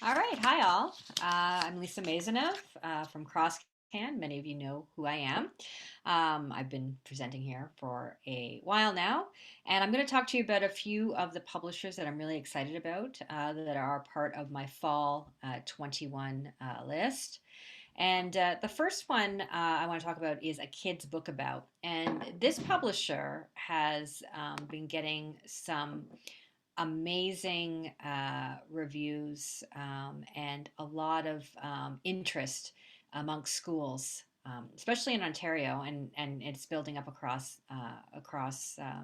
All right, hi all. I'm Lisa Maisonneuve from Crosscan. Many of you know who I am. I've been presenting here for a while now, and I'm going to talk to you about a few of the publishers that I'm really excited about that are part of my fall 21 list. And the first one I want to talk about is A Kid's Book About. And this publisher has been getting some amazing reviews and a lot of interest amongst schools, especially in Ontario, and it's building up across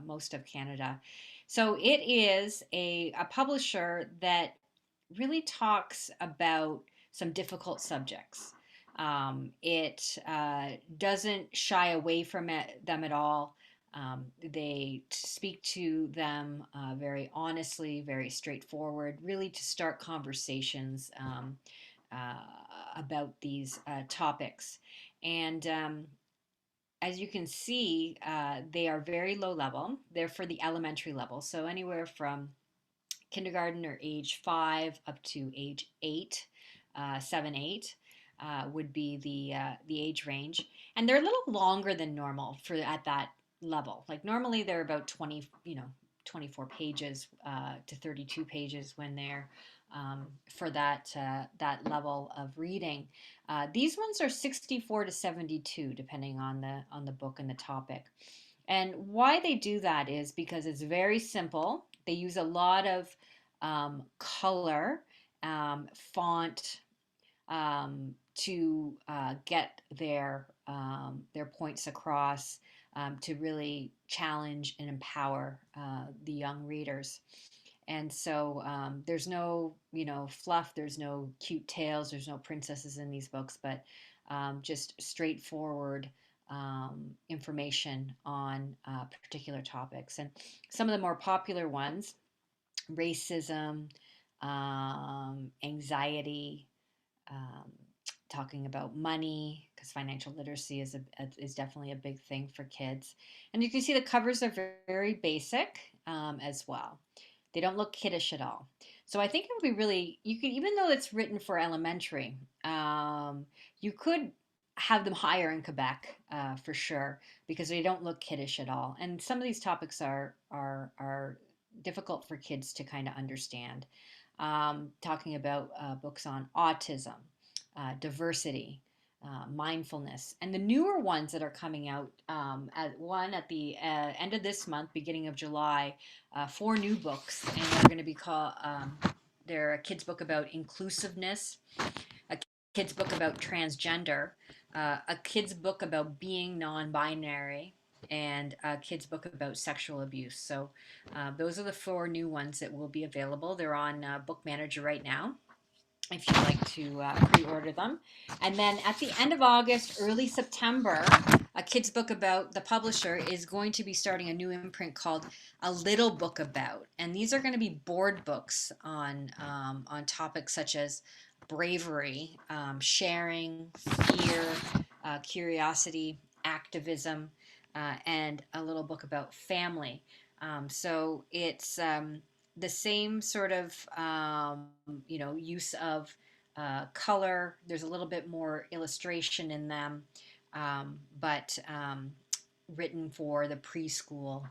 most of Canada. So it is a publisher that really talks about some difficult subjects. It doesn't shy away from them at all. They speak to them very honestly, very straightforward, really to start conversations uh, about these topics. And as you can see, they are very low level. They're for the elementary level, so anywhere from kindergarten or age 5 up to age 8, 7, 8. Would be the age range, and they're a little longer than normal for at that level. Like normally they're about 20, 24 pages to 32 pages when they're for that level of reading. These ones are 64 to 72, depending on the book and the topic. And why they do that is because it's very simple. They use a lot of color, font to get their points across, to really challenge and empower the young readers. And so there's no, fluff. There's no cute tales. There's no princesses in these books, but just straightforward information on particular topics. And some of the more popular ones: racism, anxiety, um, talking about money, because financial literacy is definitely a big thing for kids. And you can see the covers are very, very basic as well. They don't look kiddish at all. So I think it would be really, you could, even though it's written for elementary, you could have them higher in Quebec for sure, because they don't look kiddish at all. And some of these topics are difficult for kids to kind of understand. Talking about books on autism, diversity, mindfulness, and the newer ones that are coming out. At the end of this month, beginning of July, four new books, and they're going to be called. They're a kids book about inclusiveness, a kids book about transgender, a kids book about being non-binary, and a kids book about sexual abuse. So those are the four new ones that will be available. They're on Book Manager right now if you'd like to pre-order them. And then at the end of August, early September, a kid's book about the publisher is going to be starting a new imprint called A Little Book About. And these are going to be board books on topics such as bravery, sharing, fear, curiosity, activism, and a little book about family. So it's the same sort of use of color. There's a little bit more illustration in them, but written for the preschool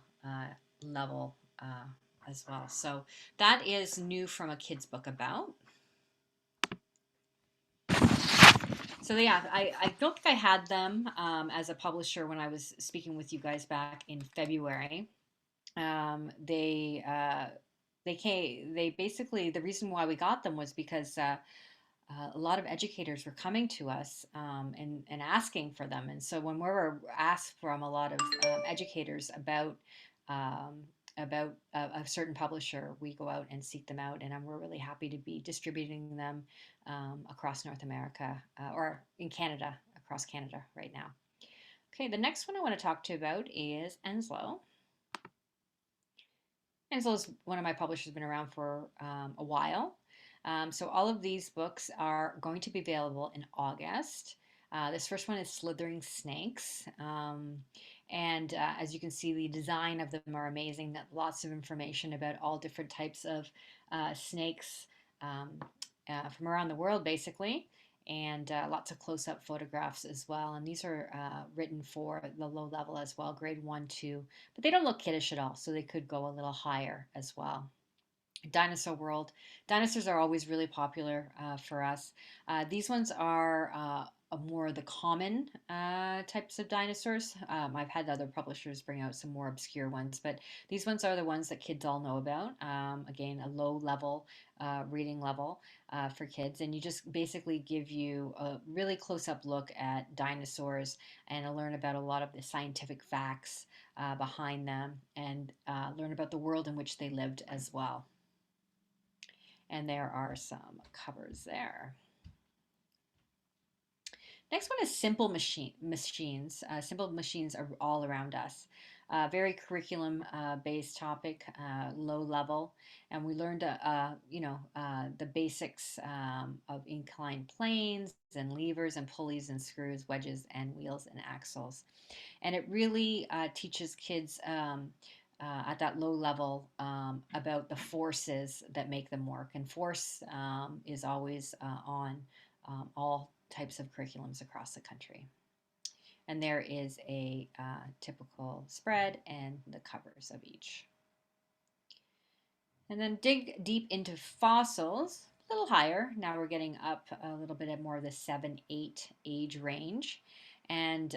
level as well. So that is new from a kid's book about. So yeah, I don't think I had them as a publisher when I was speaking with you guys back in February. Um, they uh, they basically, the reason why we got them was because a lot of educators were coming to us and asking for them. And so when we were asked from a lot of educators um, about a certain publisher, we go out and seek them out, and we're really happy to be distributing them across North America, or in Canada, across Canada right now. Okay, the next one I want to talk to you about is Enslow. Enslow is one of my publishers, been around for a while. So all of these books are going to be available in August. This first one is Slithering Snakes. And as you can see, the design of them are amazing. Lots of information about all different types of snakes, um, from around the world, basically, and lots of close up photographs as well. And these are written for the low level as well, grade 1, 2, but they don't look kiddish at all, so they could go a little higher as well. Dinosaur World. Dinosaurs are always really popular for us. These ones are more the common types of dinosaurs. I've had other publishers bring out some more obscure ones, but these ones are the ones that kids all know about. Again, a low level reading level for kids, and you just basically give you a really close up look at dinosaurs and learn about a lot of the scientific facts behind them and learn about the world in which they lived as well. And there are some covers there. Next one is machines. Simple machines are all around us. Very curriculum based topic, low level, and we learned the basics of inclined planes and levers and pulleys and screws, wedges and wheels and axles. And it really teaches kids at that low level about the forces that make them work. And force is always on all types of curriculums across the country. And there is a typical spread and the covers of each. And then dig deep into fossils, a little higher. Now we're getting up a little bit more of the 7, 8 age range. And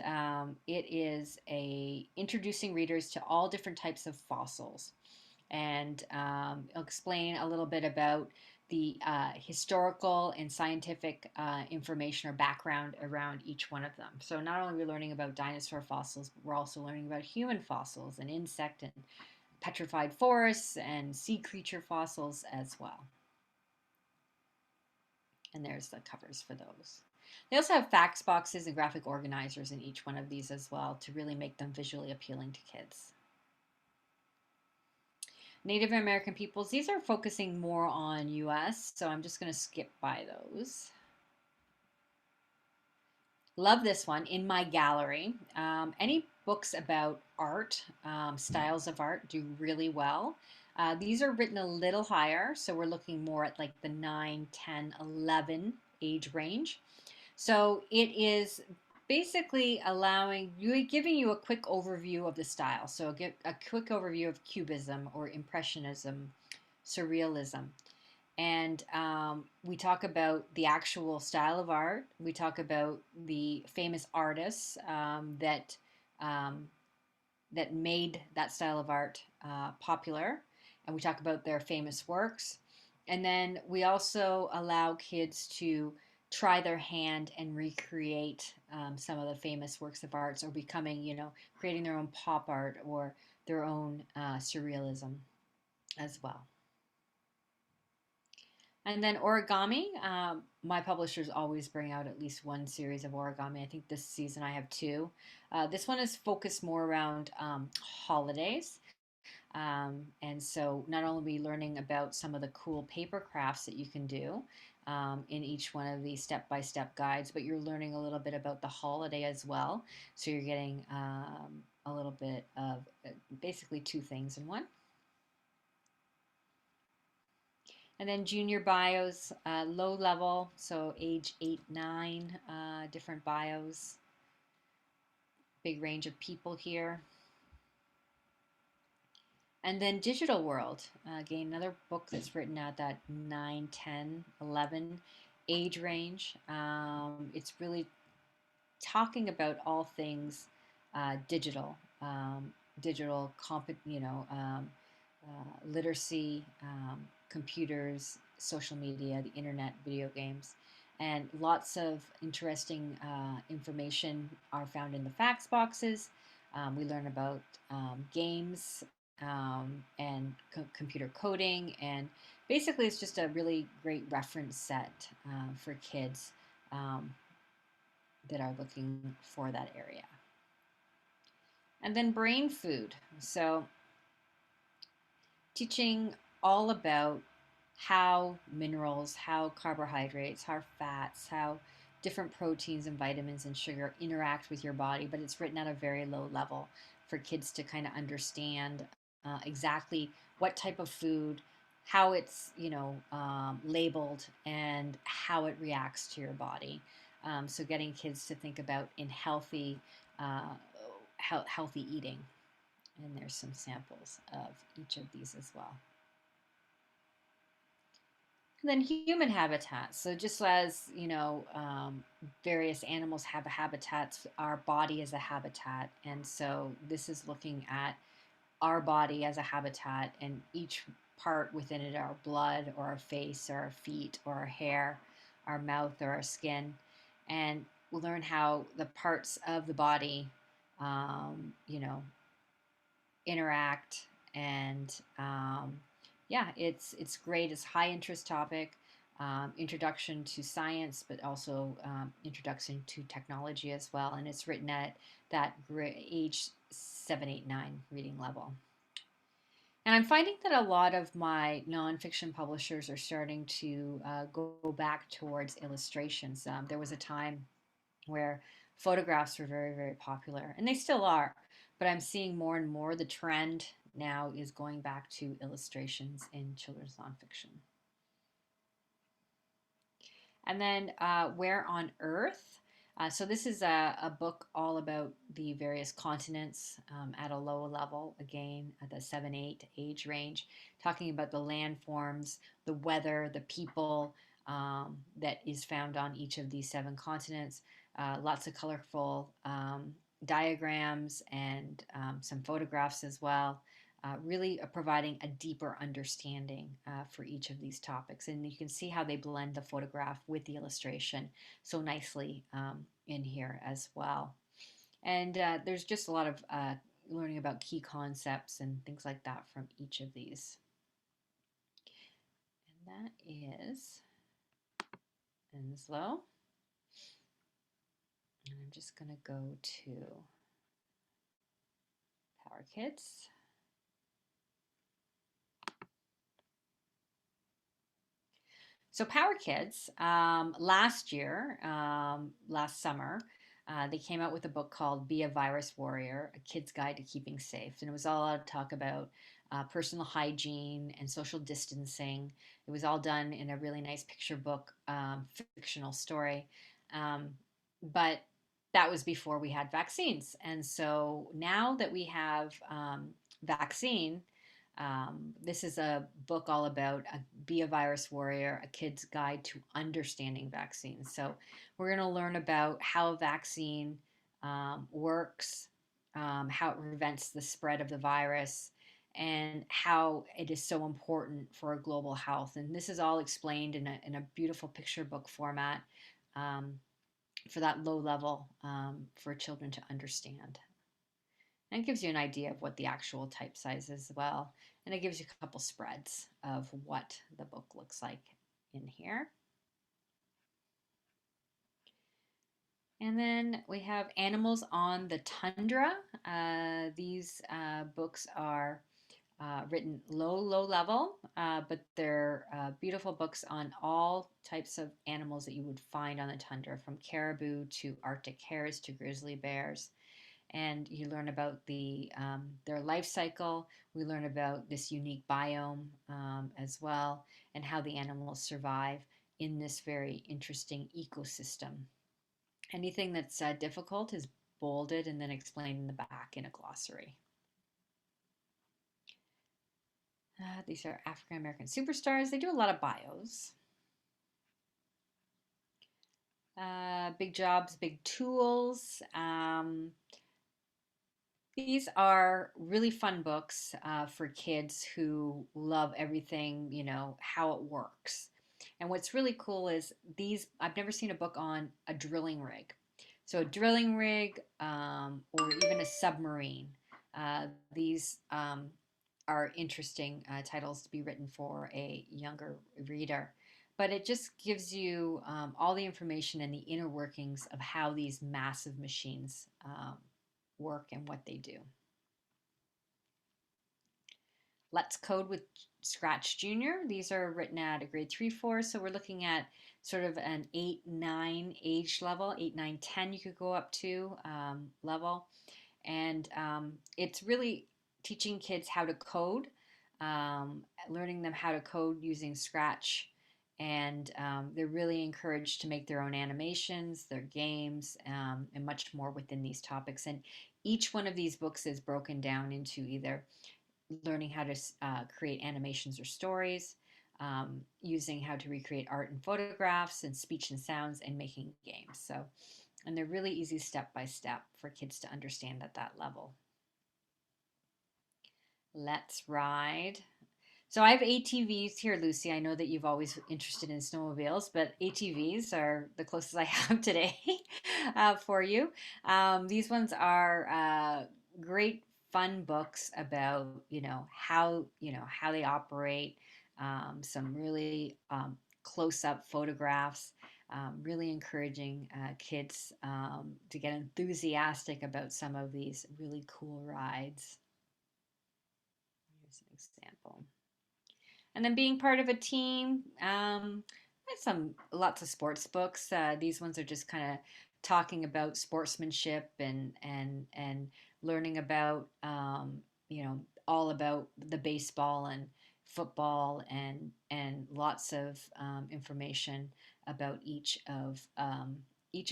it is introducing readers to all different types of fossils. And I'll explain a little bit about the historical and scientific information or background around each one of them. So not only are we learning about dinosaur fossils, but we're also learning about human fossils and insect and petrified forests and sea creature fossils as well. And there's the covers for those. They also have facts boxes and graphic organizers in each one of these as well to really make them visually appealing to kids. Native American peoples, these are focusing more on US, so I'm just going to skip by those. Love this one, In My Gallery. Any books about art, styles of art, do really well. These are written a little higher, so we're looking more at like the 9, 10, 11 age range. So it is basically giving you a quick overview of the style. So a quick overview of Cubism or Impressionism, Surrealism. And we talk about the actual style of art. We talk about the famous artists um, that made that style of art popular, and we talk about their famous works. And then we also allow kids to try their hand and recreate some of the famous works of arts, or creating their own pop art or their own surrealism as well. And then origami. My publishers always bring out at least one series of origami. I think this season I have two. This one is focused more around holidays. And so not only are we learning about some of the cool paper crafts that you can do in each one of these step-by-step guides, but you're learning a little bit about the holiday as well. So you're getting a little bit of basically two things in one. And then junior bios, low level, so age 8, 9, different bios. Big range of people here. And then Digital World, again, another book that's written at that 9, 10, 11 age range. It's really talking about all things digital, literacy, computers, social media, the internet, video games. And lots of interesting information are found in the facts boxes. We learn about games and computer coding, and basically it's just a really great reference set for kids that are looking for that area. And then brain food. So teaching all about how minerals, how carbohydrates, how fats, how different proteins and vitamins and sugar interact with your body, but it's written at a very low level for kids to kind of understand exactly what type of food how it's, labeled and how it reacts to your body. So getting kids to think about in uh, healthy eating. And there's some samples of each of these as well. And then human habitats. So just as various animals have habitats, our body is a habitat, and so this is looking at our body as a habitat, and each part within it, our blood or our face or our feet or our hair, our mouth or our skin, and we'll learn how the parts of the body, um, you know, interact. And yeah, it's great. It's a high interest topic. Introduction to science, but also introduction to technology as well. And it's written at that age 7, 8, 9 reading level. And I'm finding that a lot of my nonfiction publishers are starting to go back towards illustrations. There was a time where photographs were very, very popular, and they still are. But I'm seeing more and more the trend now is going back to illustrations in children's nonfiction. And then Where on Earth? So this is a book all about the various continents at a low level, again, at the 7, 8 age range, talking about the landforms, the weather, the people that is found on each of these 7 continents. Lots of colorful diagrams and some photographs as well. Really providing a deeper understanding for each of these topics. And you can see how they blend the photograph with the illustration so nicely in here as well. And there's just a lot of learning about key concepts and things like that from each of these. And that is Enslow. And I'm just going to go to Power Kids. So Power Kids, last summer, they came out with a book called Be a Virus Warrior, A Kid's Guide to Keeping Safe. And it was all out to talk about personal hygiene and social distancing. It was all done in a really nice picture book, fictional story. Um, but that was before we had vaccines. And so now that we have vaccine, this is a book all about Be a Virus Warrior, a kid's guide to understanding vaccines. So we're going to learn about how a vaccine works, how it prevents the spread of the virus, and how it is so important for our global health. And this is all explained in a beautiful picture book format um, for that low level for children to understand. And it gives you an idea of what the actual type size is as well. And it gives you a couple spreads of what the book looks like in here. And then we have Animals on the Tundra. These books are written low level, but they're beautiful books on all types of animals that you would find on the tundra, from caribou to Arctic hares to grizzly bears. And you learn about their life cycle. We learn about this unique biome as well, and how the animals survive in this very interesting ecosystem. Anything that's difficult is bolded and then explained in the back in a glossary. These are African American superstars. They do a lot of bios. Big jobs, big tools. These are really fun books for kids who love everything, how it works. And what's really cool is I've never seen a book on a drilling rig. So, a drilling rig or even a submarine. These are interesting titles to be written for a younger reader. But it just gives you all the information and the inner workings of how these massive machines work and what they do. Let's Code with Scratch Junior. These are written at a grade 3, 4. So we're looking at sort of an 8, 9 age level, 8, 9, 10 you could go up to level. And it's really teaching kids how to code learning them how to code using Scratch. And they're really encouraged to make their own animations, their games, and much more within these topics. And each one of these books is broken down into either learning how to create animations or stories, using how to recreate art and photographs, and speech and sounds, and making games. So, and they're really easy step by step for kids to understand at that level. Let's ride. So I have ATVs here, Lucy. I know that you've always interested in snowmobiles, but ATVs are the closest I have today for you. These ones are great, fun books about how they operate. Some really close-up photographs. Really encouraging kids to get enthusiastic about some of these really cool rides. Here's an example. And then being part of a team. There's some lots of sports books. These ones are just kind of talking about sportsmanship and learning about all about the baseball and football and lots of information about each of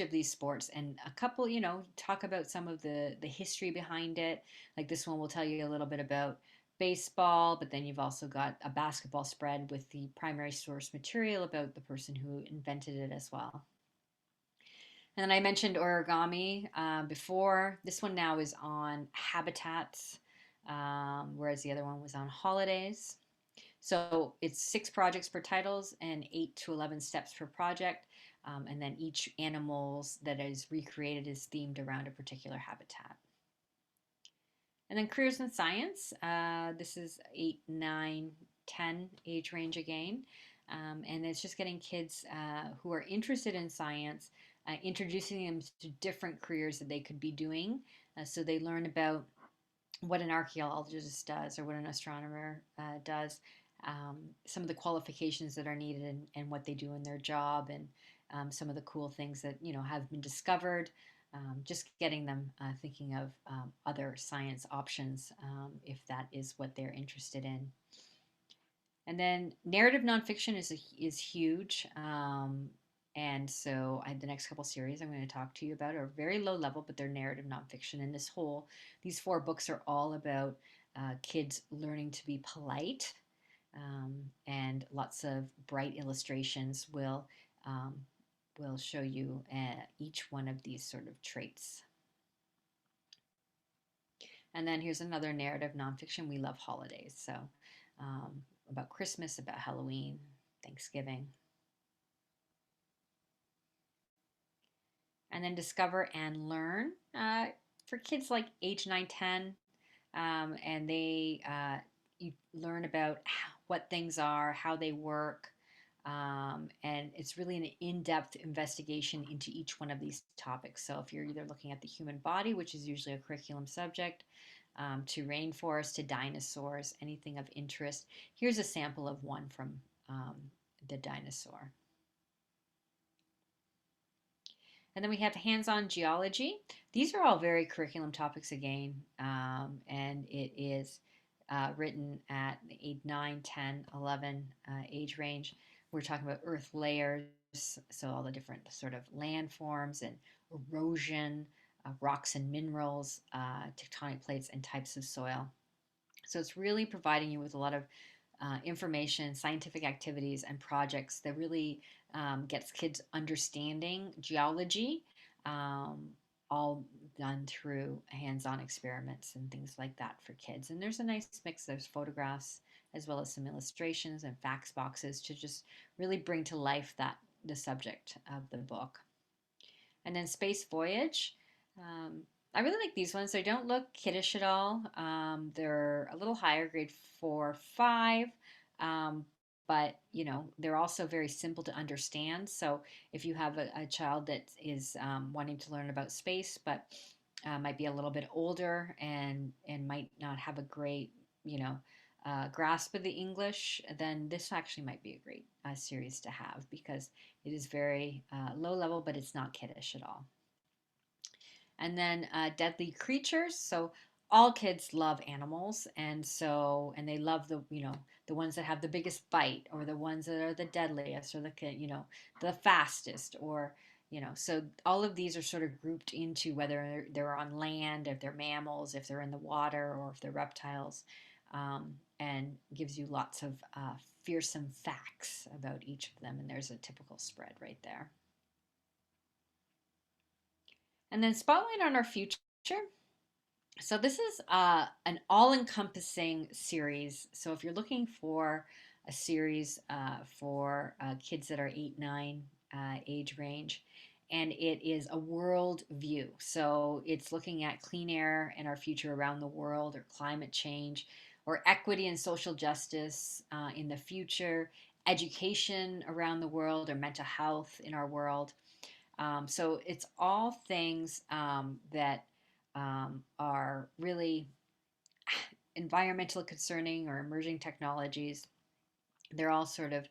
these sports, and a couple talk about some of the history behind it. Like this one will tell you a little bit about baseball, but then you've also got a basketball spread with the primary source material about the person who invented it as well. And then I mentioned origami before. This one now is on habitats, whereas the other one was on holidays. So it's 6 projects per titles and 8 to 11 steps per project. And then each animals that is recreated is themed around a particular habitat. And then careers in science. This is 8, 9, 10 age range again. And it's just getting kids who are interested in science, introducing them to different careers that they could be doing. So they learn about what an archaeologist does or what an astronomer does, some of the qualifications that are needed, and what they do in their job, and some of the cool things that have been discovered. Just getting them thinking of other science options if that is what they're interested in. And then narrative nonfiction is huge. And so the next couple series I'm going to talk to you about are very low level, but they're narrative nonfiction. And these 4 books are all about kids learning to be polite, and lots of bright illustrations will show you each one of these sort of traits. And then here's another narrative nonfiction. We love holidays, so about Christmas, about Halloween, Thanksgiving. And then discover and learn for kids like age 9, 10, and you learn about what things are, how they work, and it's really an in-depth investigation into each one of these topics. So if you're either looking at the human body, which is usually a curriculum subject, to rainforest, to dinosaurs, anything of interest, here's a sample of one from the dinosaur. And then we have hands-on geology. These are all very curriculum topics again, and it is written at the 8, 9, 10, 11 age range. We're talking about earth layers, so all the different sort of landforms and erosion, rocks and minerals, tectonic plates, and types of soil. So it's really providing you with a lot of information, scientific activities, and projects that really gets kids understanding geology, all done through hands-on experiments and things like that for kids. And there's a nice mix. There's photographs as well as some illustrations and facts boxes to just really bring to life the subject of the book. And then Space Voyage. I really like these ones. They don't look kiddish at all. They're a little higher, grade 4, 5. Um, but they're also very simple to understand. So if you have a child that is wanting to learn about space, but might be a little bit older and might not have a great grasp of the English, then this actually might be a great series to have, because it is very low level, but it's not kiddish at all. And then Deadly Creatures. So all kids love animals, and so and they love the ones that have the biggest bite, or the ones that are the deadliest, or the fastest, or so all of these are sort of grouped into whether they're on land, if they're mammals, if they're in the water, or if they're reptiles, and gives you lots of fearsome facts about each of them. And there's a typical spread right there. And then spotlight on our future. So this is an all-encompassing series. So if you're looking for a series for kids that are 8, 9 age range, and it is a world view. So it's looking at clean air and our future around the world, or climate change, or equity and social justice in the future, education around the world, or mental health in our world. So it's all things that are really environmental concerning, or emerging technologies. They're all sort of,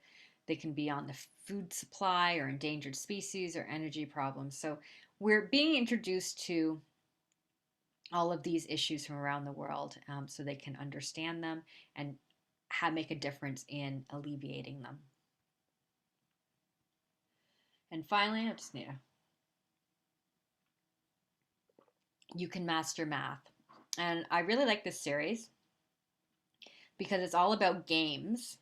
they can be on the food supply, or endangered species, or energy problems. So we're being introduced to all of these issues from around the world, so they can understand them and make a difference in alleviating them. And finally, I just need a, you can master math. And I really like this series because it's all about games,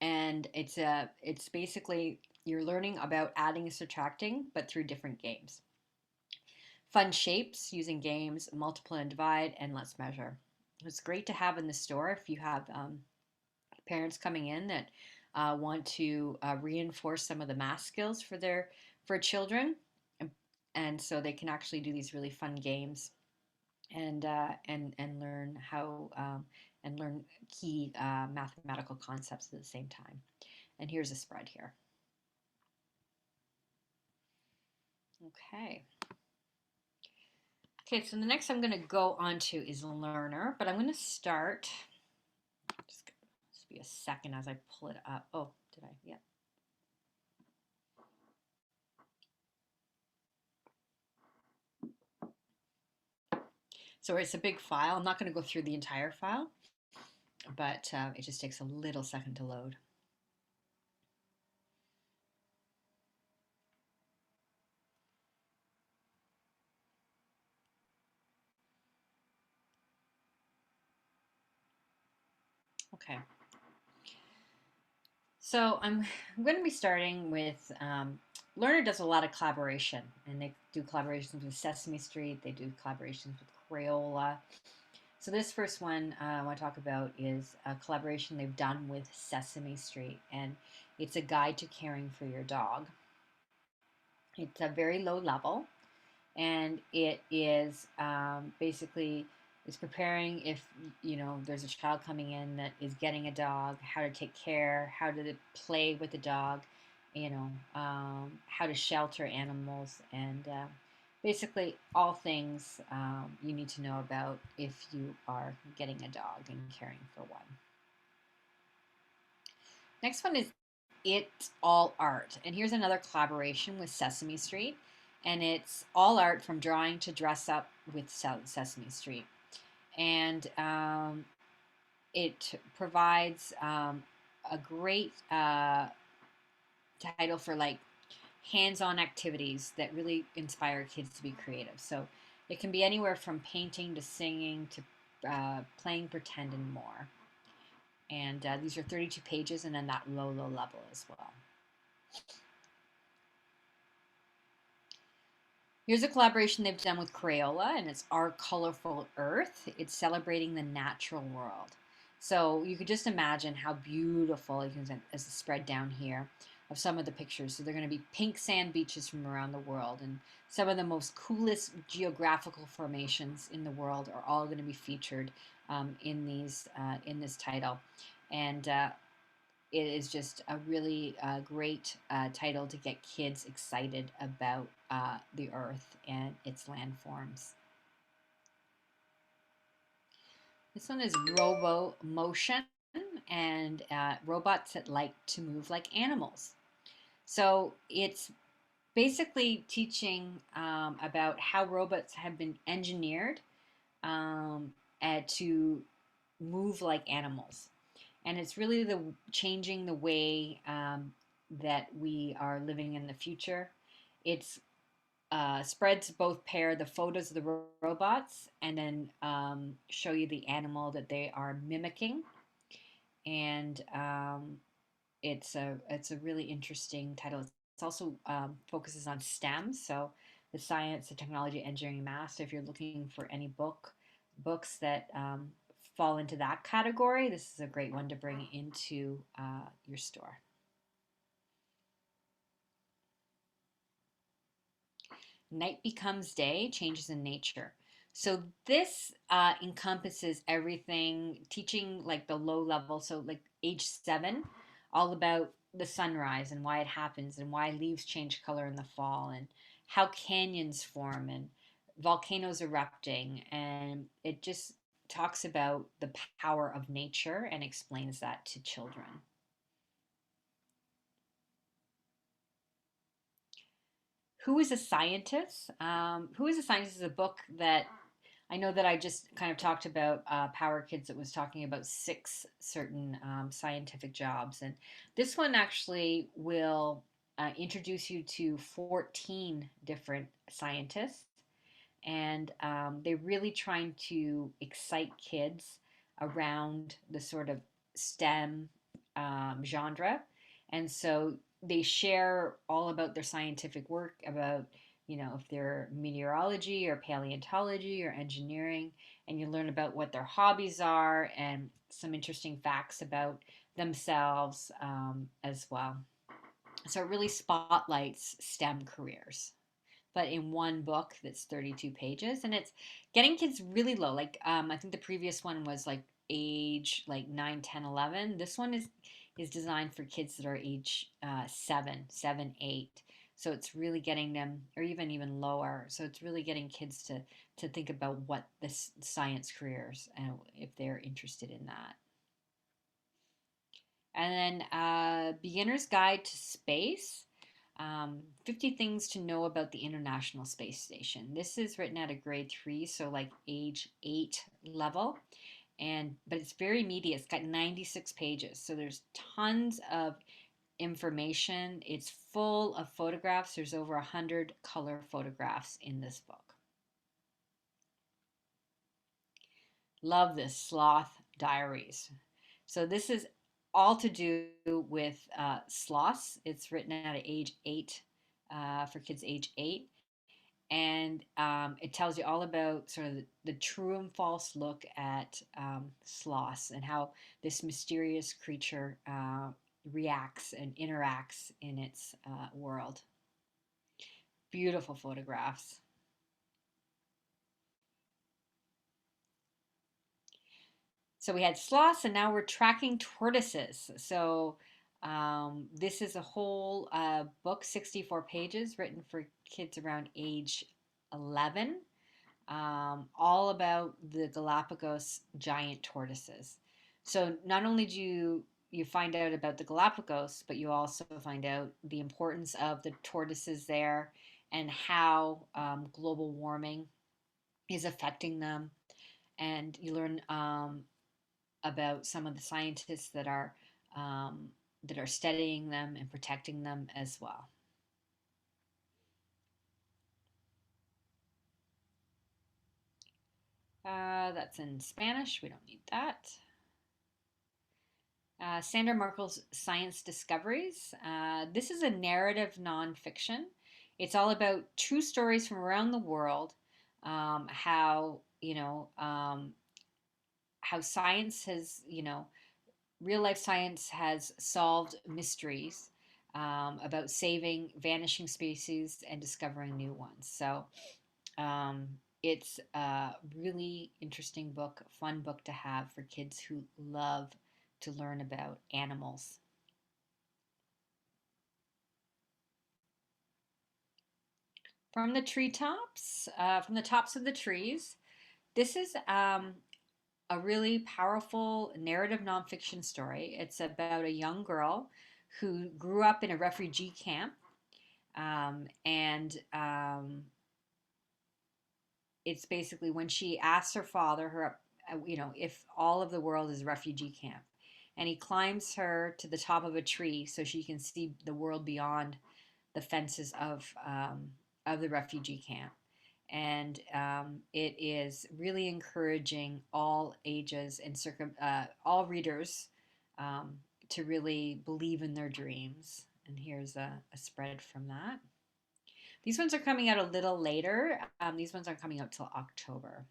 and it's basically you're learning about adding and subtracting, but through different games. Fun shapes using games, multiply and divide, and let's measure. It's great to have in the store if you have parents coming in that want to reinforce some of the math skills for children, and so they can actually do these really fun games, and learn how and learn key mathematical concepts at the same time. And here's a spread here. Okay. Okay, so the next I'm going to go on to is learner, but I'm going to start. Just be a second as I pull it up. Oh, did I? Yeah. So it's a big file. I'm not going to go through the entire file, but it just takes a little second to load. Okay. So I'm going to be starting with Learner does a lot of collaboration, and they do collaborations with Sesame Street. They do collaborations with Crayola. So this first one I want to talk about is a collaboration they've done with Sesame Street, and it's a guide to caring for your dog. It's a very low level, and it is basically it's preparing if there's a child coming in that is getting a dog, how to take care, how to play with the dog, how to shelter animals, and basically all things you need to know about if you are getting a dog and caring for one. Next one is It's All Art. And here's another collaboration with Sesame Street. And it's all art from drawing to dress up with Sesame Street. And it provides a great title for like hands-on activities that really inspire kids to be creative. So it can be anywhere from painting to singing to playing pretend and more. And these are 32 pages, and then that low level as well. Here's a collaboration they've done with Crayola, and it's Our Colorful Earth. It's celebrating the natural world. So you could just imagine how beautiful, you can as a spread down here of some of the pictures. So they're going to be pink sand beaches from around the world, and some of the most coolest geographical formations in the world are all going to be featured in this title. And it is just a really great title to get kids excited about the earth and its landforms. This one is Robo Motion, and robots that like to move like animals. So it's basically teaching about how robots have been engineered, to move like animals. And it's really the changing the way that we are living in the future. It's spreads both pair the photos of the robots and then show you the animal that they are mimicking. And it's a really interesting title. It's also focuses on STEM, so the science, the technology, engineering, math. So if you're looking for any books that fall into that category, this is a great one to bring into your store. Night becomes day, changes in nature. So this encompasses everything, teaching like the low level, so like age 7, all about the sunrise and why it happens and why leaves change color in the fall and how canyons form and volcanoes erupting. And it just talks about the power of nature and explains that to children. Who is a Scientist? Who is a Scientist is a book that I know that I just kind of talked about Power Kids that was talking about 6 certain scientific jobs. And this one actually will introduce you to 14 different scientists. And they're really trying to excite kids around the sort of STEM genre. And so they share all about their scientific work, about, if they're meteorology or paleontology or engineering, and you learn about what their hobbies are and some interesting facts about themselves as well. So it really spotlights STEM careers, but in one book that's 32 pages, and it's getting kids really low. Like I think the previous one was like age like 9, 10, 11. This one is designed for kids that are age 7, 8. So it's really getting them, or even lower. So it's really getting kids to think about what this science careers and if they're interested in that. And then Beginner's Guide to Space. 50 Things to Know About the International Space Station. This is written at a grade 3, so like age 8 level. But it's very meaty. It's got 96 pages. So there's tons of information. It's full of photographs. There's over 100 color photographs in this book. Love this, Sloth Diaries. So this is all to do with sloths. It's written at age 8 for kids age 8. And it tells you all about sort of the true and false look at sloths and how this mysterious creature reacts and interacts in its world. Beautiful photographs. So we had sloths, and now we're tracking tortoises. So this is a whole book, 64 pages, written for kids around age 11, all about the Galapagos giant tortoises. So not only do you find out about the Galapagos, but you also find out the importance of the tortoises there and how global warming is affecting them. And you learn about some of the scientists um, that are studying them and protecting them as well. That's in Spanish. We don't need that. Sandra Merkel's Science Discoveries. This is a narrative nonfiction. It's all about true stories from around the world, how how science has real life science has solved mysteries about saving vanishing species and discovering new ones. So um, it's a really interesting book, fun book to have for kids who love to learn about animals. From the treetops, from the tops of the trees. This is a really powerful narrative nonfiction story. It's about a young girl who grew up in a refugee camp, and it's basically when she asks her father, if all of the world is a refugee camp. And he climbs her to the top of a tree so she can see the world beyond the fences of the refugee camp. And it is really encouraging all ages and all readers um, to really believe in their dreams. And here's a spread from that. These ones are coming out a little later. These ones aren't coming out till October.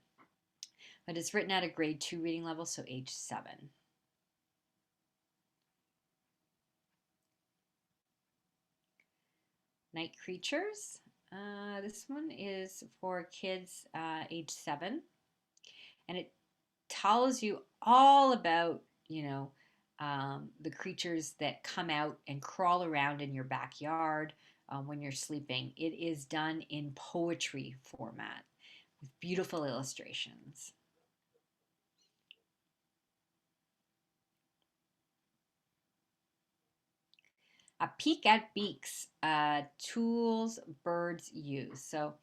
But it's written at a grade 2 reading level, so age 7. Night Creatures. This one is for kids age 7. And it tells you all about, the creatures that come out and crawl around in your backyard when you're sleeping. It is done in poetry format with beautiful illustrations. A peek at beaks, tools birds use. So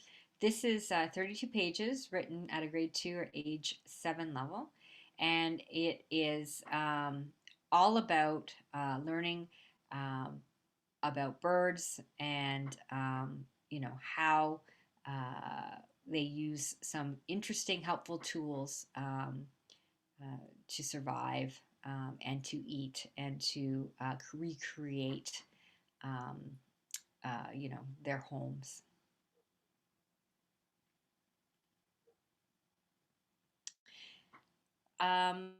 this is 32 pages written at a grade 2 or age 7 level. And it is all about learning um, about birds and, how they use some interesting, helpful tools to survive and to eat and to recreate um, their homes. Um,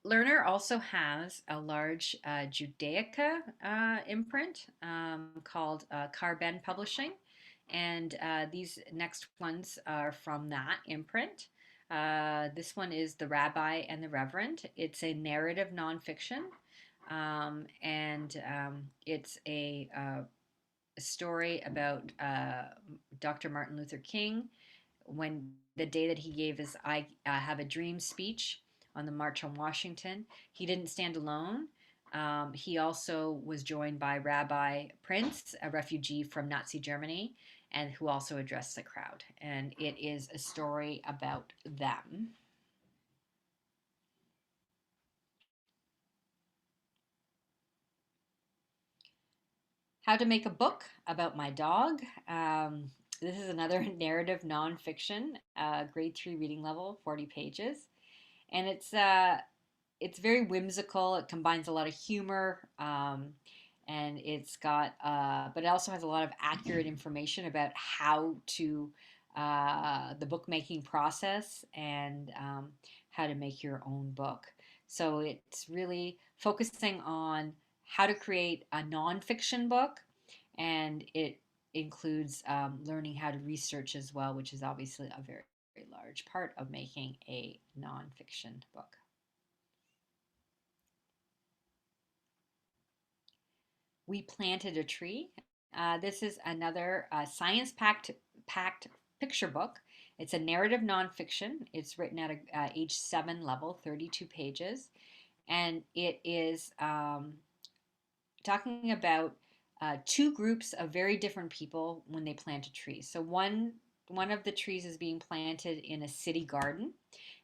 Lerner also has a large Judaica imprint called Carben Publishing, and these next ones are from that imprint. This one is The Rabbi and the Reverend. It's a narrative nonfiction, and it's a story about Dr. Martin Luther King when the day that he gave his "I Have a Dream" speech on the March on Washington. He didn't stand alone. He also was joined by Rabbi Prince, a refugee from Nazi Germany, and who also addressed the crowd. And it is a story about them. How to Make a Book About My Dog. This is another narrative nonfiction, grade 3 reading level, 40 pages. And it's very whimsical. It combines a lot of humor, and but it also has a lot of accurate information about how to the bookmaking process and how to make your own book. So it's really focusing on how to create a nonfiction book, and it includes learning how to research as well, which is obviously a very, very large part of making a nonfiction book. We Planted a Tree. This is another science packed picture book. It's a narrative nonfiction. It's written at a age 7 level, 32 pages, and it is talking about two groups of very different people when they plant a tree. So one of the trees is being planted in a city garden,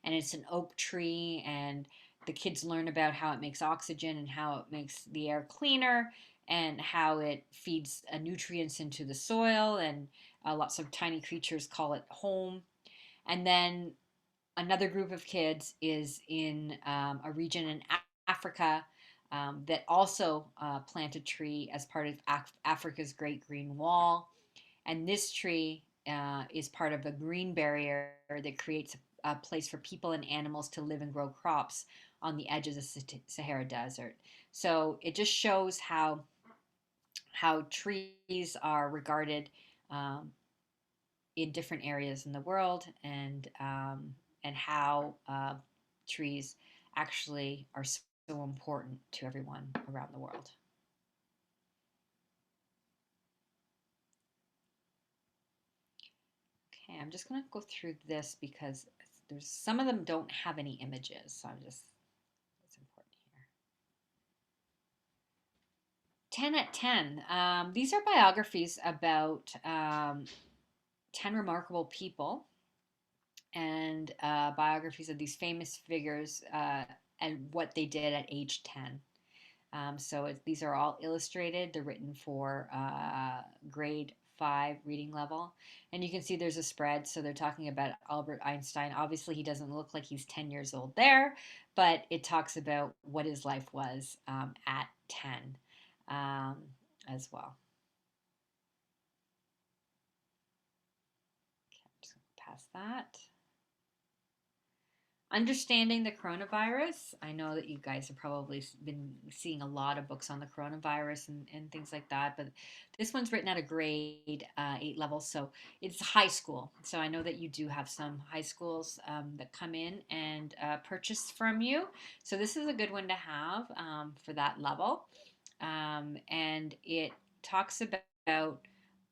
and it's an oak tree, and the kids learn about how it makes oxygen and how it makes the air cleaner and how it feeds nutrients into the soil, and lots of tiny creatures call it home. And then another group of kids is in a region in Africa that also plant a tree as part of Africa's Great Green Wall. And this tree is part of a green barrier that creates a place for people and animals to live and grow crops on the edge of the Sahara Desert. So it just shows how trees are regarded um, in different areas in the world, and how trees actually are so important to everyone around the world. Okay, I'm just going to go through this because there's some of them don't have any images, so it's important here. 10 at 10. These are biographies about 10 remarkable people. and biographies of these famous figures and what they did at age 10. These are all illustrated. They're written for grade 5 reading level. And you can see there's a spread. So they're talking about Albert Einstein. Obviously, he doesn't look like he's 10 years old there, but it talks about what his life was at 10 um, as well. Okay, I'm just going to pass that. Understanding the coronavirus. I know that you guys have probably been seeing a lot of books on the coronavirus and things like that, but this one's written at a grade 8 level, so it's high school. So I know that you do have some high schools that come in and purchase from you. So this is a good one to have for that level. And it talks about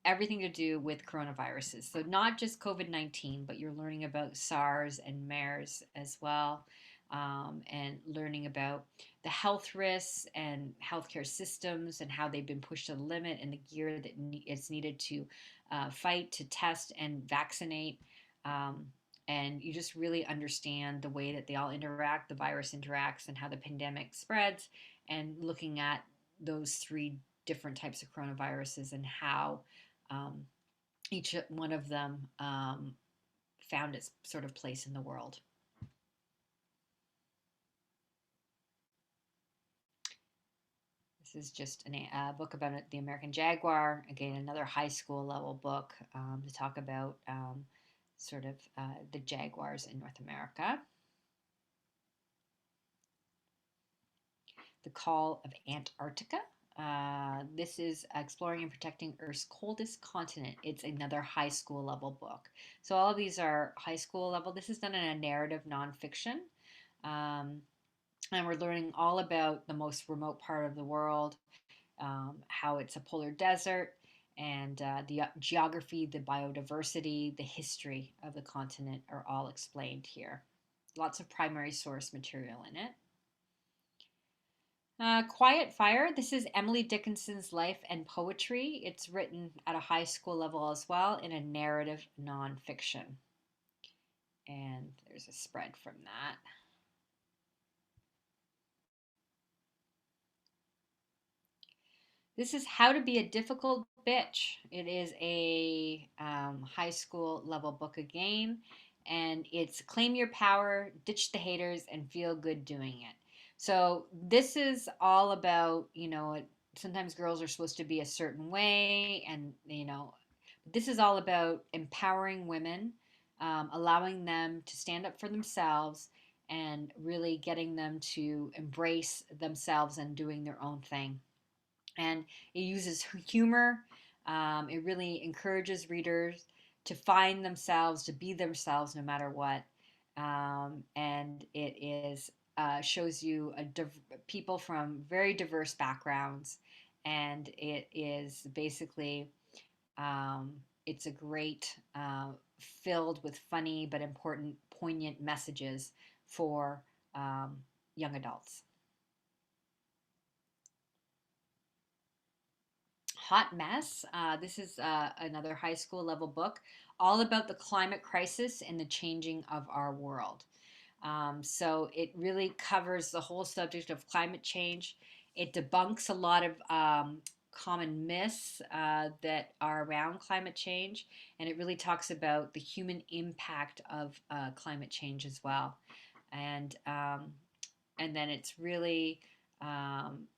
everything to do with coronaviruses. So, not just COVID 19, but you're learning about SARS and MERS as well, and learning about the health risks and healthcare systems and how they've been pushed to the limit and the gear that is needed to fight, to test, and vaccinate. Um, and you just really understand the way that they all interact, the virus interacts, and how the pandemic spreads, and looking at those three different types of coronaviruses and how um, each one of them found its sort of place in the world. This is just a book about the American Jaguar. Again, another high school level book to talk about sort of the jaguars in North America. The Call of Antarctica. This is Exploring and Protecting Earth's Coldest Continent. It's another high school level book. So all of these are high school level. This is done in a narrative nonfiction. Um, and we're learning all about the most remote part of the world, how it's a polar desert, and the geography, the biodiversity, the history of the continent are all explained here. Lots of primary source material in it. Quiet Fire. This is Emily Dickinson's life and poetry. It's written at a high school level as well in a narrative nonfiction. And there's a spread from that. This is How to Be a Difficult Bitch. It is a high school level book again, and it's claim your power, ditch the haters, and feel good doing it. So this is all about, sometimes girls are supposed to be a certain way, and this is all about empowering women, allowing them to stand up for themselves, and really getting them to embrace themselves and doing their own thing. And it uses humor. It really encourages readers to find themselves, to be themselves no matter what. And it is shows you people from very diverse backgrounds, and it is basically um, it's a great filled with funny but important, poignant messages for young adults. Hot Mess. This is another high school level book all about the climate crisis and the changing of our world. So it really covers the whole subject of climate change. It debunks a lot of common myths that are around climate change, and it really talks about the human impact of climate change as well. And and then it's really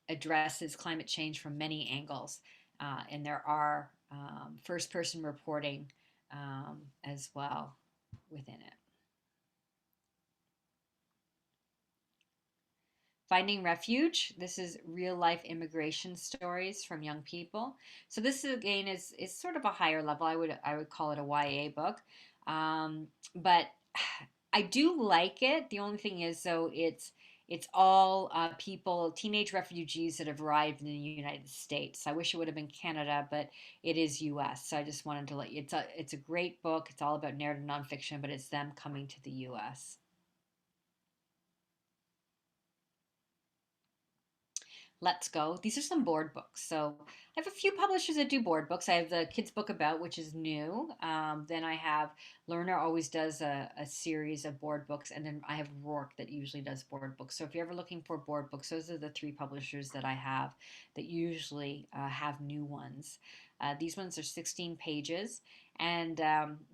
addresses climate change from many angles. And there are first person reporting as well within it. Finding Refuge. This is real life immigration stories from young people. So this again is sort of a higher level. I would call it a YA book, but I do like it. The only thing is, though, it's all people, teenage refugees that have arrived in the United States. I wish it would have been Canada, but it is U.S. So I just wanted to let you. It's a great book. It's all about narrative nonfiction, but it's them coming to the U.S. Let's Go. These are some board books. So I have a few publishers that do board books. I have the Kids Book About, which is new. Then I have Lerner always does a series of board books. And then I have Rourke that usually does board books. So if you're ever looking for board books, those are the three publishers that I have that usually have new ones. These ones are 16 pages, and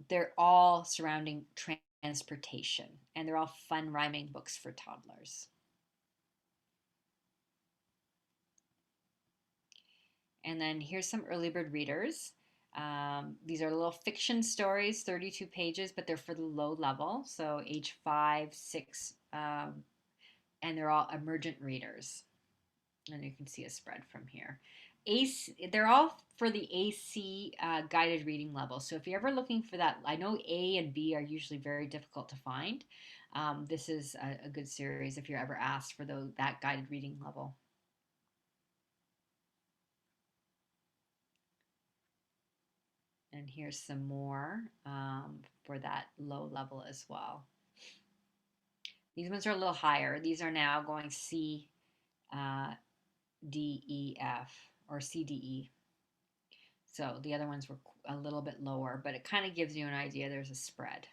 they're all surrounding transportation. And they're all fun rhyming books for toddlers. And then here's some early bird readers. These are little fiction stories, 32 pages, but they're for the low level, so age 5, 6, and they're all emergent readers. And you can see a spread from here. They're all for the AC guided reading level. So if you're ever looking for that, I know A and B are usually very difficult to find. This is a good series if you're ever asked for that guided reading level. And here's some more for that low level as well. These ones are a little higher. These are now going C, D, E, F, or C, D, E. So the other ones were a little bit lower, but it kind of gives you an idea there's a spread.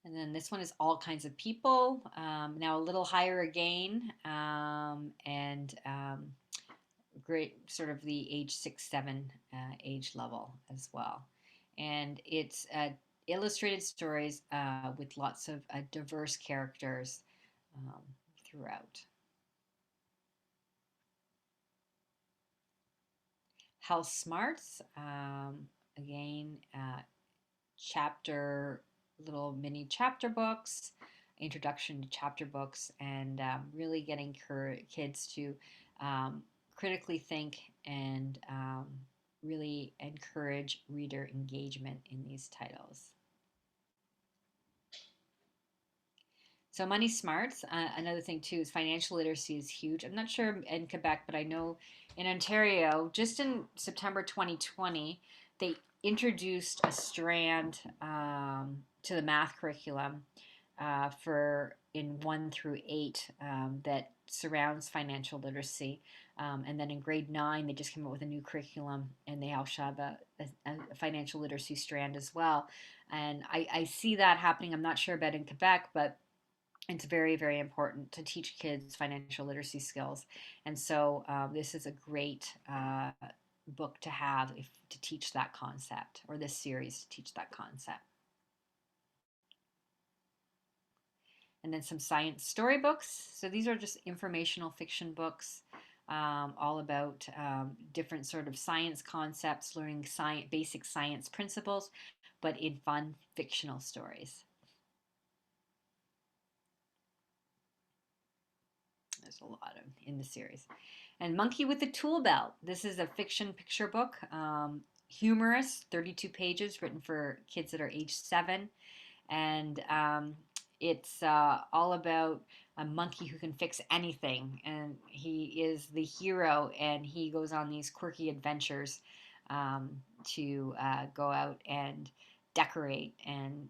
And then this one is All Kinds of People, now a little higher again, and great sort of the age 6, 7 age level as well. And it's illustrated stories with lots of diverse characters throughout. House Smarts, again, chapter, little mini chapter books, introduction to chapter books, and really getting kids to critically think and really encourage reader engagement in these titles. So money smarts. Another thing too is financial literacy is huge. I'm not sure in Quebec, but I know in Ontario, just in September 2020, they introduced a strand to the math curriculum for in 1 through 8 that surrounds financial literacy. And then in grade 9, they just came up with a new curriculum, and they also have a financial literacy strand as well. And I see that happening. I'm not sure about in Quebec, but it's very, very important to teach kids financial literacy skills. And so this is a great book to have to teach that concept, or this series to teach that concept. And then some science storybooks. So these are just informational fiction books, all about different sort of science concepts, learning basic science principles, but in fun fictional stories. There's a lot of in the series. And Monkey with the Tool Belt. This is a fiction picture book, humorous, 32 pages, written for kids that are age 7. And it's all about a monkey who can fix anything. And he is the hero, and he goes on these quirky adventures to go out and decorate, and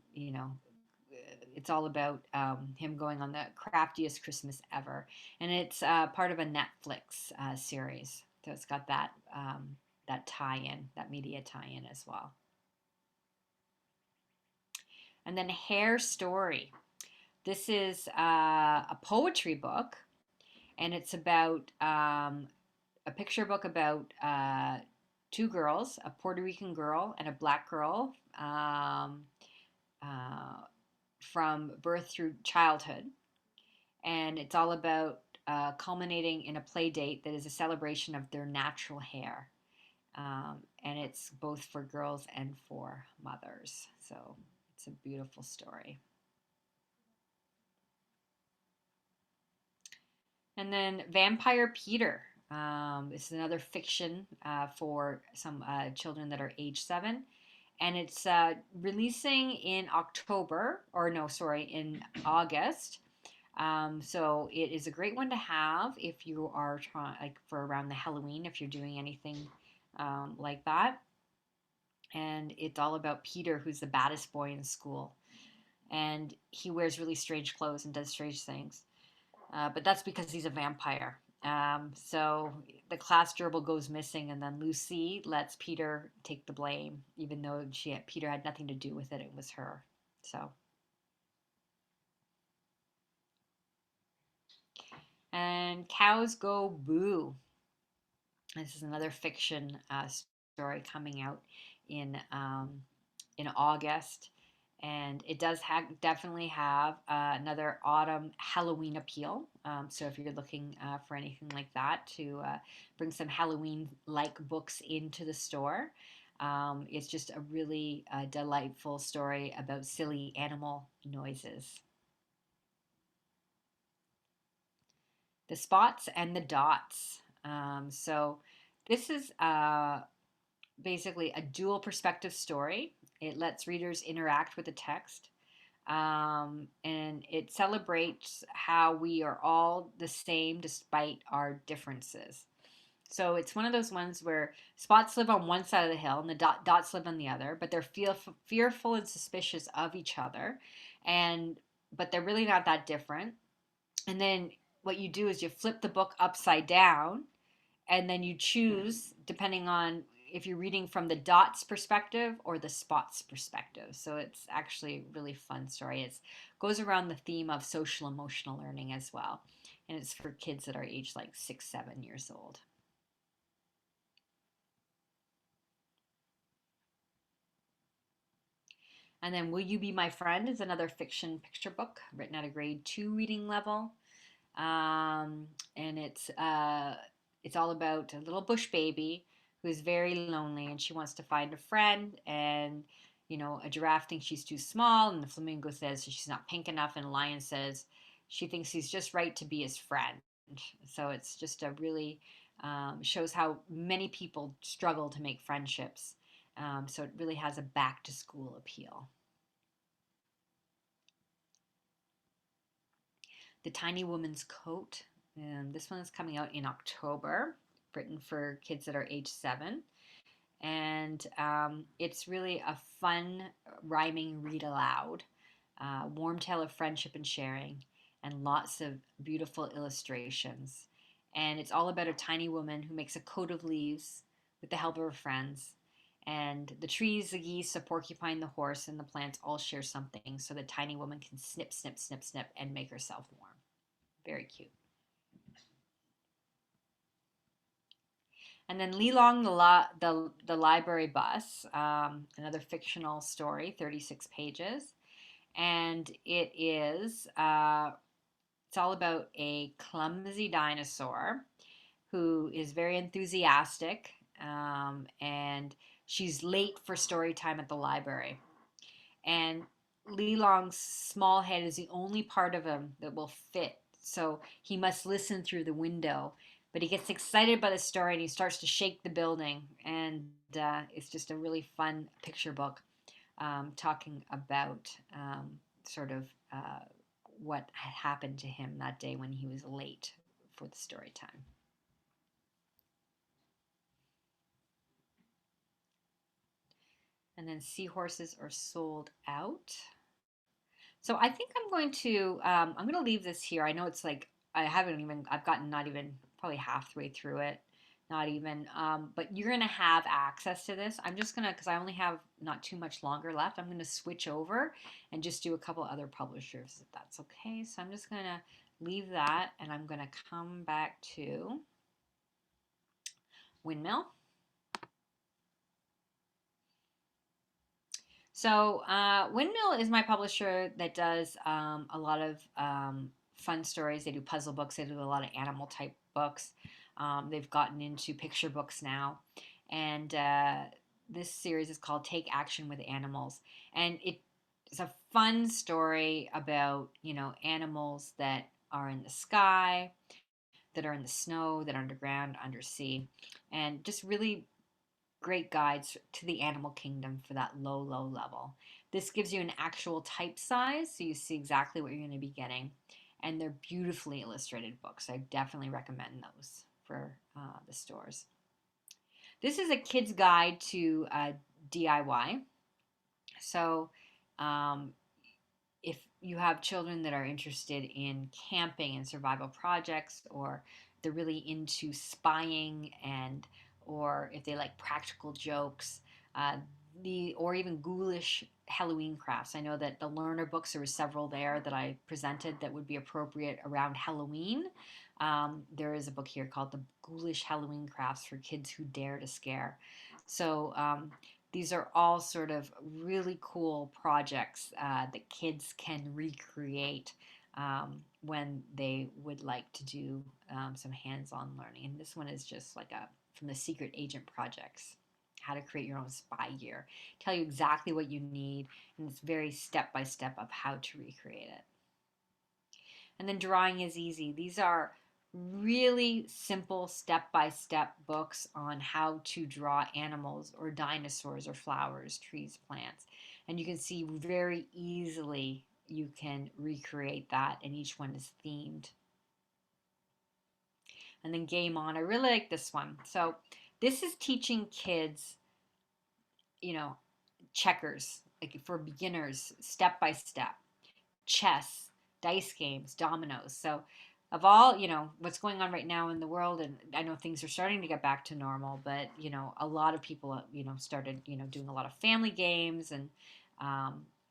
it's all about him going on the craftiest Christmas ever, and it's part of a Netflix series. So it's got that tie-in, that media tie-in as well. And then Hair Story. This is a poetry book, and it's about a picture book about two girls, a Puerto Rican girl and a black girl. From birth through childhood. And it's all about culminating in a play date that is a celebration of their natural hair. And it's both for girls and for mothers. So it's a beautiful story. And then Vampire Peter. This is another fiction for some children that are age 7. And it's releasing in October, or no, sorry, in August. So it is a great one to have if you are trying, like for around the Halloween, if you're doing anything like that. And it's all about Peter, who's the baddest boy in school. and he wears really strange clothes and does strange things. But that's because he's a vampire. So the class gerbil goes missing, and then Lucy lets Peter take the blame, even though Peter had nothing to do with it. It was her. So, and cows go boo. This is another fiction story coming out in um, in August, and it does definitely have another autumn Halloween appeal. So if you're looking for anything like that to bring some Halloween-like books into the store, it's just a really delightful story about silly animal noises. The spots and the dots. So this is basically a dual perspective story. It lets readers interact with the text, and it celebrates how we are all the same despite our differences. So it's one of those ones where spots live on one side of the hill and the dots live on the other, but they're fearful and suspicious of each other, and but they're really not that different. And then what you do is you flip the book upside down, and then you choose depending on if you're reading from the dots perspective or the spots perspective. So it's actually a really fun story. It goes around the theme of social emotional learning as well, and it's for kids that are aged like 6 7 years old. And then Will You Be My Friend is another fiction picture book written at a grade 2 reading level. And it's all about a little bush baby who's very lonely, and she wants to find a friend. And a giraffe thinks she's too small, and the flamingo says she's not pink enough, and a lion says she thinks he's just right to be his friend. So it's just a really shows how many people struggle to make friendships. So it really has a back to school appeal. The Tiny Woman's Coat. And this one is coming out in October, written for kids that are age 7. And it's really a fun, rhyming read aloud, warm tale of friendship and sharing, and lots of beautiful illustrations. And it's all about a tiny woman who makes a coat of leaves with the help of her friends. And the trees, the geese, the porcupine, the horse, and the plants all share something, so the tiny woman can snip, snip, snip, snip, and make herself warm. Very cute. And then Lee Long, the library bus, another fictional story, 36 pages, and it's all about a clumsy dinosaur who is very enthusiastic, and she's late for story time at the library. And Lee Long's small head is the only part of him that will fit. So he must listen through the window. But he gets excited by the story and he starts to shake the building. And it's just a really fun picture book talking about sort of what had happened to him that day when he was late for the story time. And then Seahorses Are Sold Out. So I think I'm going to leave this here. I know it's like I've gotten not even probably halfway through it, not even. But you're going to have access to this. I'm just going to, because I only have not too much longer left, I'm going to switch over and just do a couple other publishers if that's okay. So I'm just going to leave that, and I'm going to come back to Windmill. So Windmill is my publisher that does a lot of fun stories. They do puzzle books. They do a lot of animal type books. They've gotten into picture books now, and this series is called Take Action with Animals, and it's a fun story about animals that are in the sky, that are in the snow, that are underground, undersea, and just really great guides to the animal kingdom for that low level. This gives you an actual type size, so you see exactly what you're going to be getting. And they're beautifully illustrated books. I definitely recommend those for the stores. This is a kid's guide to DIY. So um, if you have children that are interested in camping and survival projects, or they're really into spying, and or if they like practical jokes, uh, the or even ghoulish Halloween crafts. I know that the learner books, there were several there that I presented that would be appropriate around Halloween. There is a book here called The Ghoulish Halloween Crafts for Kids Who Dare to Scare. So these are all sort of really cool projects that kids can recreate when they would like to do some hands-on learning. And this one is just like a from the Secret Agent Projects, how to create your own spy gear. Tell you exactly what you need, and it's very step by step of how to recreate it. And then drawing is easy. These are really simple step by step books on how to draw animals or dinosaurs or flowers, trees, plants. And you can see very easily you can recreate that, and each one is themed. And then Game On. I really like this one. So this is teaching kids, you know, checkers, like for beginners, step by step, chess, dice games, dominoes. So, of all, what's going on right now in the world, and I know things are starting to get back to normal, but, a lot of people, started, doing a lot of family games and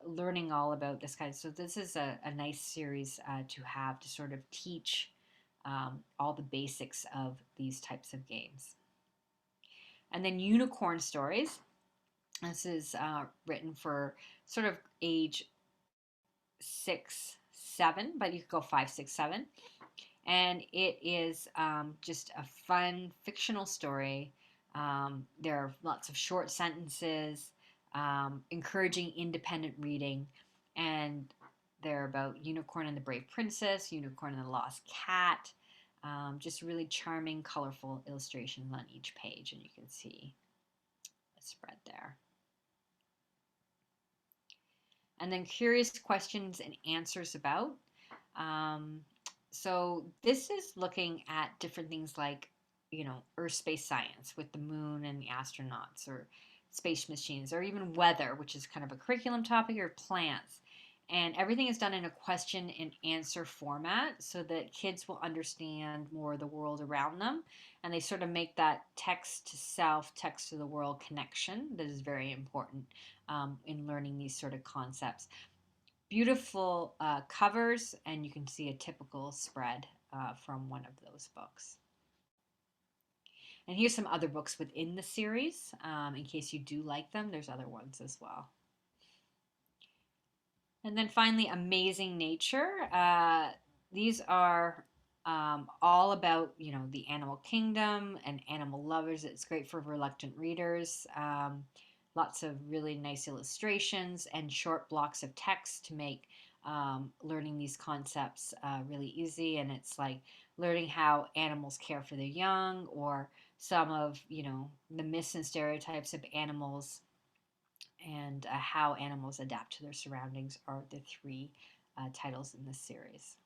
learning all about this kind of. So, this is a nice series to have to sort of teach all the basics of these types of games. And then Unicorn Stories. This is written for sort of age 6, 7, but you could go 5, 6, 7. And it is just a fun fictional story. There are lots of short sentences, encouraging independent reading, and they're about Unicorn and the Brave Princess, Unicorn and the Lost Cat. Just really charming, colorful illustrations on each page, and you can see the spread there. And then curious questions and answers about. Um, so this is looking at different things like, Earth space science with the moon and the astronauts, or space machines, or even weather, which is kind of a curriculum topic, or plants. And everything is done in a question and answer format so that kids will understand more of the world around them. And they sort of make that text to self, text to the world connection that is very important in learning these sort of concepts. Beautiful covers, and you can see a typical spread from one of those books. And here's some other books within the series. In case you do like them, there's other ones as well. And then finally, Amazing Nature. These are all about, the animal kingdom and animal lovers. It's great for reluctant readers. Lots of really nice illustrations and short blocks of text to make learning these concepts really easy. And it's like learning how animals care for their young, or some of, the myths and stereotypes of animals, and how animals adapt to their surroundings are the three titles in this series.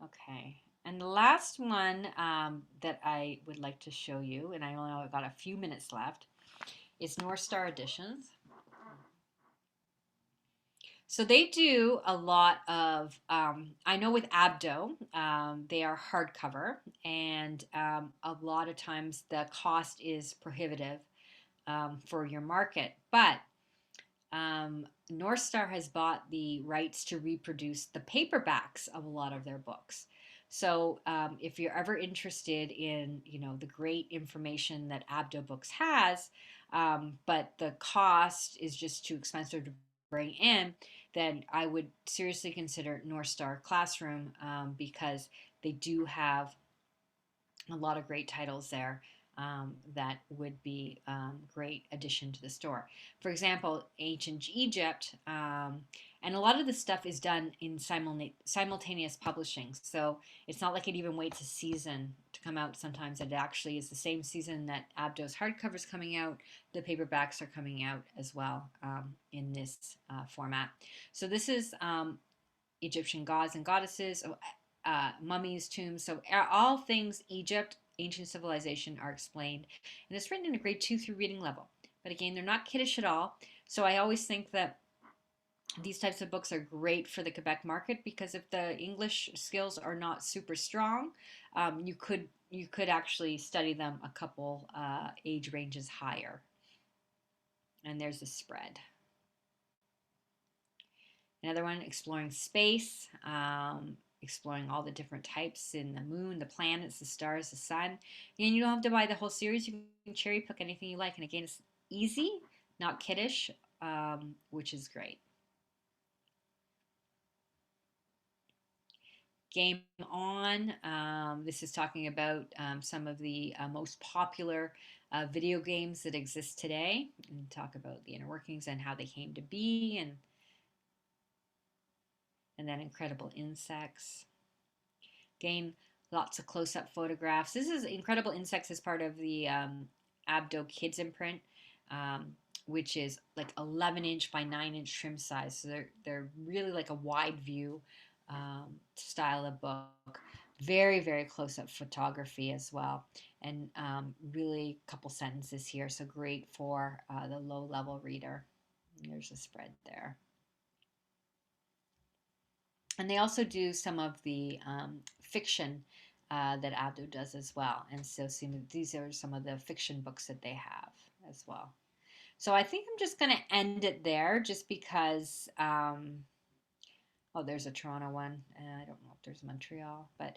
Okay, and the last one that I would like to show you, and I only have got a few minutes left, is North Star Editions. So they do a lot of, I know with Abdo, they are hardcover, and a lot of times the cost is prohibitive for your market. But North Star has bought the rights to reproduce the paperbacks of a lot of their books. So if you're ever interested in, the great information that Abdo Books has, but the cost is just too expensive to bring in, then I would seriously consider North Star Classroom, because they do have a lot of great titles there that would be great addition to the store. For example, Ancient Egypt, and a lot of the stuff is done in simultaneous publishing. So it's not like it even waits a season to come out. Sometimes it actually is the same season that Abdo's hardcovers coming out. The paperbacks are coming out as well in this format. So this is Egyptian gods and goddesses, mummies, tombs. So all things Egypt, ancient civilization are explained. And it's written in a grade 2 through reading level. But again, they're not kiddish at all. So I always think that These types of books are great for the Quebec market because if the English skills are not super strong, you could actually study them a couple age ranges higher. And there's a spread. Another one, exploring space, exploring all the different types in the moon, the planets, the stars, the sun. And you don't have to buy the whole series. You can cherry pick anything you like. And again, it's easy, not kiddish, which is great. Game On. This is talking about some of the most popular video games that exist today, and talk about the inner workings and how they came to be, and then Incredible Insects. Again, lots of close-up photographs. This is Incredible Insects as part of the Abdo Kids imprint, which is like 11-inch by 9-inch trim size. So they're really like a wide view style of book. Very, very close-up photography as well, and really a couple sentences here. So great for the low-level reader. There's a spread there. And they also do some of the fiction that Abdo does as well. And so these are some of the fiction books that they have as well. So I think I'm just going to end it there just because, oh, there's a Toronto one. I don't know if there's Montreal, but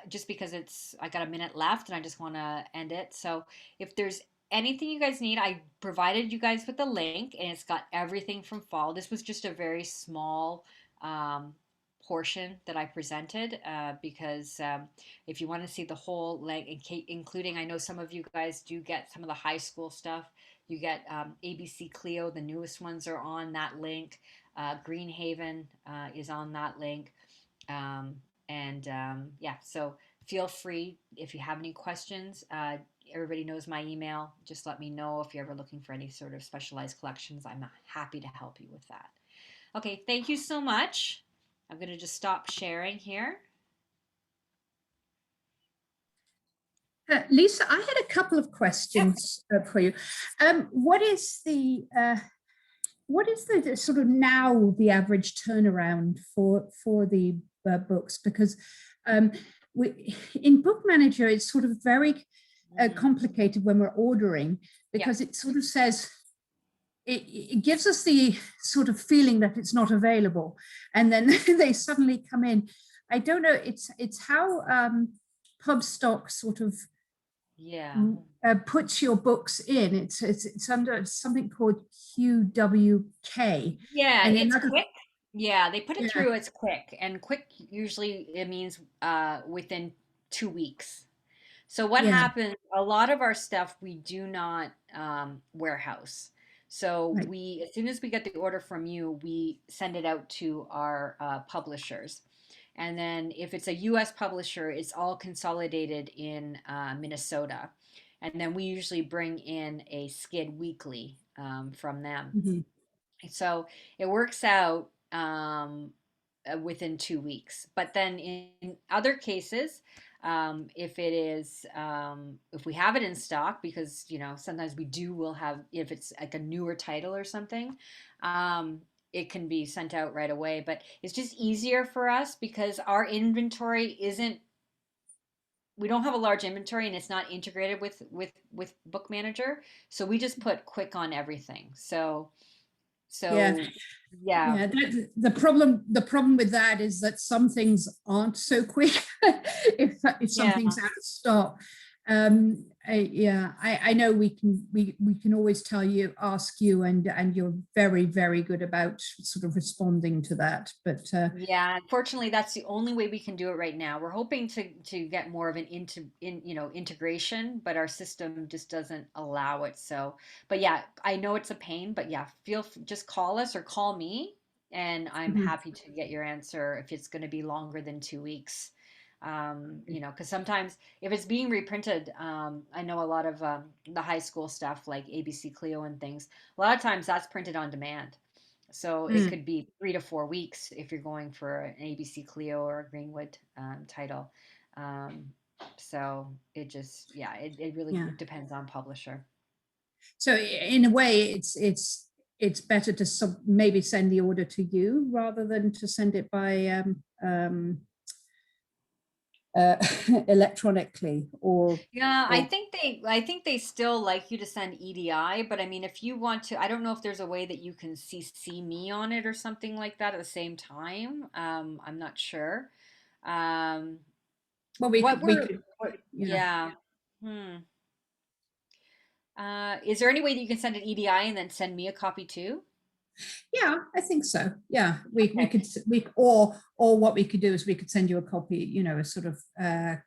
just because I got a minute left and I just want to end it. So if there's anything you guys need, I provided you guys with the link and it's got everything from fall. This was just a very small um, portion that I presented because if you want to see the whole link, including, I know some of you guys do get some of the high school stuff. You get ABC Clio, the newest ones are on that link. Greenhaven is on that link. Yeah, so feel free if you have any questions. Everybody knows my email. Just let me know if you're ever looking for any sort of specialized collections. I'm happy to help you with that. Okay, thank you so much. I'm going to just stop sharing here. Lisa, I had a couple of questions for you. What is the sort of now the average turnaround for the books? Because in Book Manager, it's sort of very complicated when we're ordering because it sort of says it gives us the sort of feeling that it's not available, and then they suddenly come in. I don't know. It's how Pubstock sort of puts your books in. It's under something called QWK. Yeah, And it's another, quick. Yeah, they put it yeah, through as quick, and quick usually it means within 2 weeks. So what yeah, happens, a lot of our stuff we do not warehouse. So right. as soon as we get the order from you, we send it out to our publishers. And then if it's a US publisher, it's all consolidated in Minnesota. And then we usually bring in a skid weekly from them. Mm-hmm. So it works out within 2 weeks. But then in other cases, if we have it in stock, because sometimes we'll have, if it's like a newer title or something, it can be sent out right away. But it's just easier for us because our inventory isn't. We don't have a large inventory and it's not integrated with Book Manager, so we just put quick on everything. So Yeah, so yeah. yeah. The problem with that is that some things aren't so quick if Yeah. something's out of stock. Yeah, I know we can always ask you, and you're very, very good about sort of responding to that. But Yeah, unfortunately, that's the only way we can do it right now. We're hoping to get more of an integration, but our system just doesn't allow it. So, but yeah, I know it's a pain, but yeah, just call us or call me, and I'm mhm. happy to get your answer if it's going to be longer than 2 weeks. Because sometimes if it's being reprinted, I know a lot of the high school stuff like ABC Clio and things. A lot of times that's printed on demand. So it Mm, could be 3 to 4 weeks if you're going for an ABC Clio or a Greenwood title. Um, so it really yeah. depends on publisher. So in a way, it's it's better to maybe send the order to you rather than to send it by uh, electronically, or Yeah, or I think they still like you to send EDI, but I mean if you want to, I don't know if there's a way that you can CC me on it or something like that at the same time. I'm not sure. Um, well, what we were could, what, yeah. yeah. Hmm. Is there any way that you can send an EDI and then send me a copy too? Yeah, I think so. Yeah, we Okay. could, or what we could do is we could send you a copy, you know, a sort of a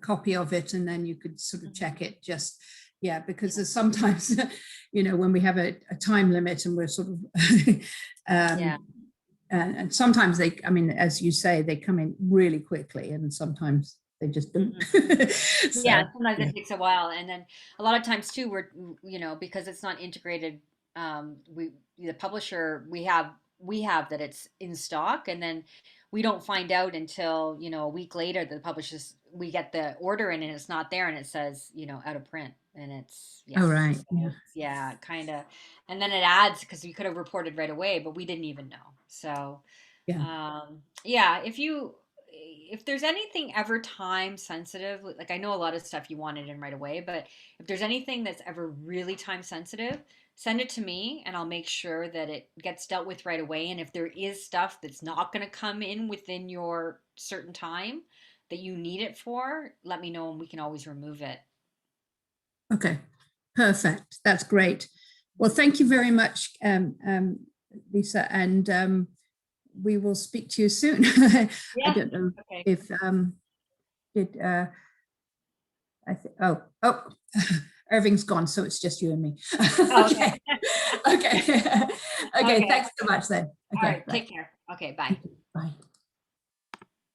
copy of it, and then you could sort of check Hmm. it. Just, yeah, because Yeah. there's sometimes, you know, when we have a time limit and we're sort of Yeah. um, and sometimes they, I mean, as you say, they come in really quickly, and sometimes they just don't. Hmm. So Yeah, sometimes yeah. it takes a while, and then a lot of times too, we're because it's not integrated. We the publisher we have that it's in stock, and then we don't find out until a week later that the publishers we get the order in and it's not there, and it says out of print, and it's All yeah, right. so Yeah. it's, yeah, kind of, and then it adds because we could have reported right away, but we didn't even know. So Yeah. yeah, if there's anything ever time sensitive, like I know a lot of stuff you want it in right away, but if there's anything that's ever really time sensitive, send it to me and I'll make sure that it gets dealt with right away. And if there is stuff that's not going to come in within your certain time that you need it for, let me know and we can always remove it. Okay, perfect. That's great. Well, thank you very much, Lisa, and we will speak to you soon. I Yeah. don't know Okay. if did I think Irving's gone, so it's just you and me. Oh, okay. Okay, okay, okay. Okay. Thanks so much then. All Okay, right. right. Take care. Okay. Bye. Bye.